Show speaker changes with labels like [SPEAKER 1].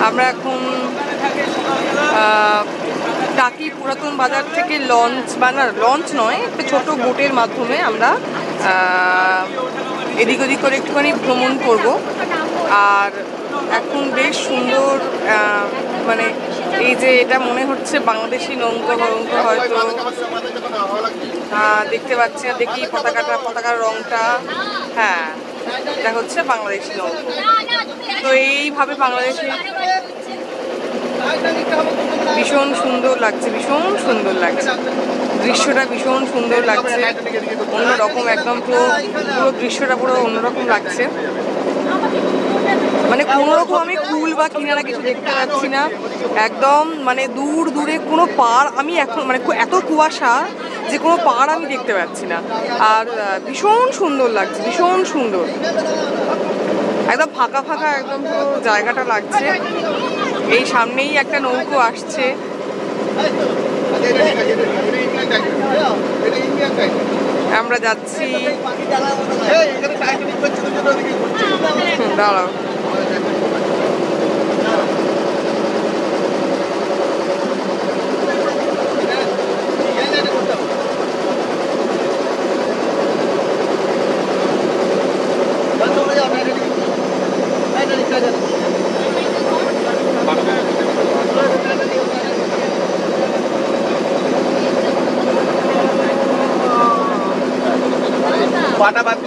[SPEAKER 1] আমরা এখন টাকি পুরাতন বাজার থেকে লঞ্চ নয়, একটা ছোট বোটের মাধ্যমে আমরা এদিক ওদিক করে একটুখানি ভ্রমণ করব। আর এখন বেশ সুন্দর, মানে এই যে এটা মনে হচ্ছে বাংলাদেশি নৌকা হয়তো, দেখতে পাচ্ছি না, দেখি পতাকার রংটা, হ্যাঁ এটা হচ্ছে বাংলাদেশি নৌকা। তো এইভাবে বাংলাদেশে ভীষণ সুন্দর লাগছে, দৃশ্যটা ভীষণ সুন্দর লাগছে, অন্যরকম একদম, পুরো দৃশ্যটা পুরো অন্যরকম লাগছে। মানে কোনোরকম আমি কুল বা কিনারা কিছু দেখতে পাচ্ছি না, একদম মানে দূরে কোনো পাড়, আমি এখন মানে এত কুয়াশা যে কোনো পাড় আমি দেখতে পাচ্ছি না। আর ভীষণ সুন্দর লাগছে, ভীষণ সুন্দর, একদম ফাঁকা একদম পুরো জায়গাটা লাগছে। এই সামনেই একটা নৌকো আসছে, আমরা যাচ্ছি। দাঁড়াও,
[SPEAKER 2] পাটা বাদ